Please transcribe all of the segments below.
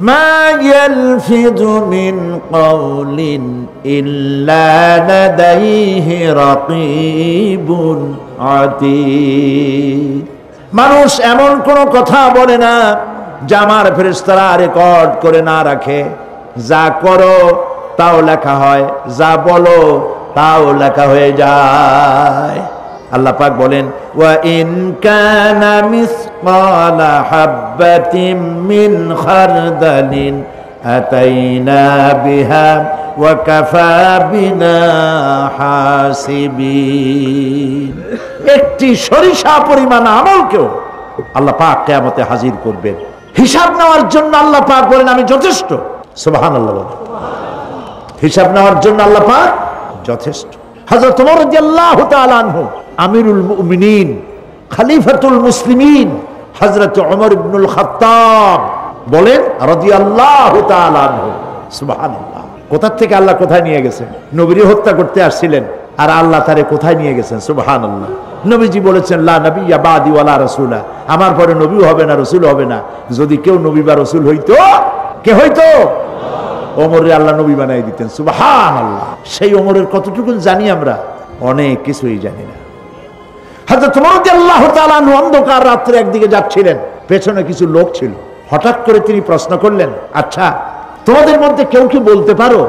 মা ইয়ালফিযু মিন কাওলিন ইল্লা লাদাইহি রাকীবুন আতীদ। মানুষ এমন কোন কথা বলে না যা আমার ফেরেশতারা রেকর্ড করে না রাখে। যা করো তাও লেখা হয়, যা বলো তাও লেখা হয়ে যায়। আল্লাহ পাক বলেন, ওয়া ইন কানা মিসকালা হাববাতিন মিন খারদালিন আতাইনা বিহা ওয়া কাফা বিনা হাসিবিন। একটি সরিষা পরিমাণ আমলকেও আল্লাহ পাক কিয়ামতে হাজির করবেন। হিসাব নেওয়ার জন্য আল্লাহ পাক বলেন আমি যথেষ্ট। সুবহানাল্লাহ বলেন। হিসাব নেওয়ার জন্য আল্লাহ পাক যথেষ্ট। হযরত ওমর রাদিয়াল্লাহু তাআলা আনহু আমিরুল মুমিনিন খলিফাতুল মুসলিমিন হযরত ওমর ইবনুল খাত্তাব বলেন রাদিয়াল্লাহু তাআলা আনহু, সুবহানাল্লাহ। কোথা থেকে আল্লাহ কোথায় নিয়ে গেছেন? নবীকে হত্যা করতে আসছিলেন, আর আল্লাহ তারে কোথায় নিয়ে গেছেন? সুবহানাল্লাহ। নবীজি বলেছেন, লা নবিয়্যা বাদি ওয়ালা রাসূলা, আমার পরে নবীও হবে না, রাসূল হবে না। যদি কেউ নবী বা রাসূল হইতো, কে হইতো? ওমরে আল্লাহ নবী বানাই দিতেন। সুবহানাল্লাহ। সেই ওমরের কতটুকু জানি আমরা? অনেক কিছুই জানি না। হযরত ওমর রাদিয়াল্লাহু তাআলা অন্ধকার রাত্রে একদিকে যাচ্ছিলেন, পেছনে কিছু লোক ছিল। হঠাৎ করে তিনি প্রশ্ন করলেন, আচ্ছা তোমাদের মধ্যে কেউ কি বলতে পারো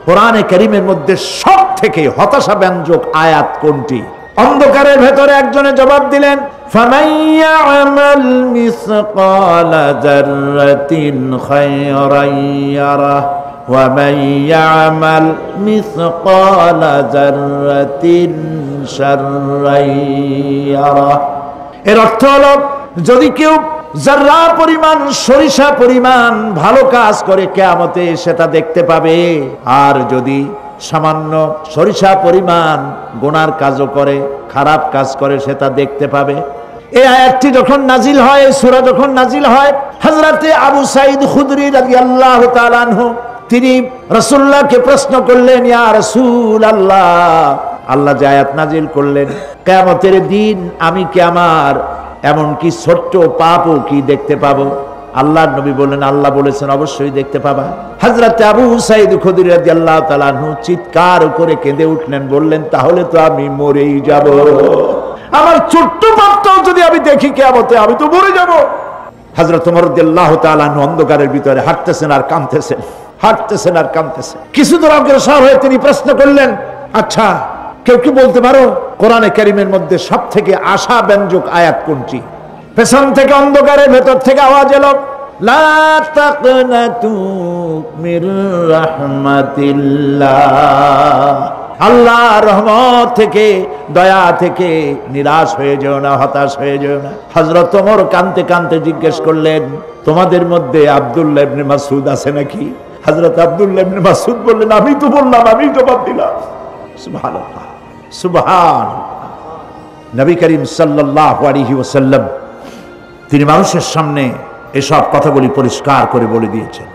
কোরআনে কারীমের মধ্যে সবথেকে হতাশাব্যঞ্জক আয়াত কোনটি? অন্ধকারের ভেতরে একজনে জবাব দিলেন, ফামান ইয়ামাল মিসকালা যাররাতিন খায়রান ইয়ারা ওয়া মান ইয়ামাল মিসকালা যাররাতিন শাররান ইয়ারা। এর অর্থ হলো, যদি কেউ যারা পরিমাণ সরিষা পরিমাণ ভালো কাজ করে কিয়ামতে সেটা দেখতে পাবে, আর যদি সামান্য সরিষা পরিমাণ গুনার কাজও করে, খারাপ কাজ করে, সেটা দেখতে পাবে। এই আয়াতটি যখন নাজিল হয়, সূরা যখন নাজিল হয়, হযরতে আবু সাঈদ খুদরি রাদিয়াল্লাহু তাআলা আনহু তিনি রাসূলুল্লাহকে প্রশ্ন করলেন, ইয়া রাসূলুল্লাহ, আল্লাহ যে আয়াত নাজিল করলেন, কিয়ামতের দিন আমি কি আমার এমন কি ছোট্ট পাপও কি দেখতে পাবো? আল্লাহর নবী বললেন, আল্লাহ বলেছেন অবশ্যই দেখতে পাবা। হযরত আবু সাঈদ খুদরি রাদিয়াল্লাহু তাআলা আনহু চিৎকার করে কেঁদে উঠলেন, বললেন তাহলে তো আমি মরেই যাব। আমার ছোট্ট পাপটাও যদি আমি দেখি কিয়ামতে, আমি তো মরে যাব। হযরত ওমর রাদিয়াল্লাহু তাআলা আনহু অন্ধকারের ভিতরে হাঁটতেছেন আর কাঁদতেছেন, হাঁটতেছেন আর কাঁদতেছেন। কিছু দূর অগ্রসর হয়ে তিনি প্রশ্ন করলেন, আচ্ছা কেউ কি বলতে পারো কোরআনে কারীমের মধ্যে সবথেকে আশাব্যঞ্জক আয়াত কোনটি? পেছন থেকে অন্ধকারের ভেতর থেকে আওয়াজ এলো, লা তাকনাতু মির রাহমাতিল্লাহ, আল্লাহর রহমত থেকে, দয়া থেকে নিরাশ হয়ে যেও না, হতাশ হয়ে যেও না। হযরত ওমর কাঁদতে কাঁদতে জিজ্ঞেস করলেন, তোমাদের মধ্যে আব্দুল্লাহ ইবনে মাসউদ আছে নাকি? হযরত আব্দুল্লাহ ইবনে মাসউদ বললেন, আমি তো বললাম, আমি জবাব দিলাম। সুবহানাল্লাহ, সুবহানাল্লাহ। নবী করিম সাল্লাল্লাহু আলাইহি ওয়াসাল্লাম তিনি মানুষের সামনে এসব কথাগুলি পরিষ্কার করে বলে দিয়েছেন।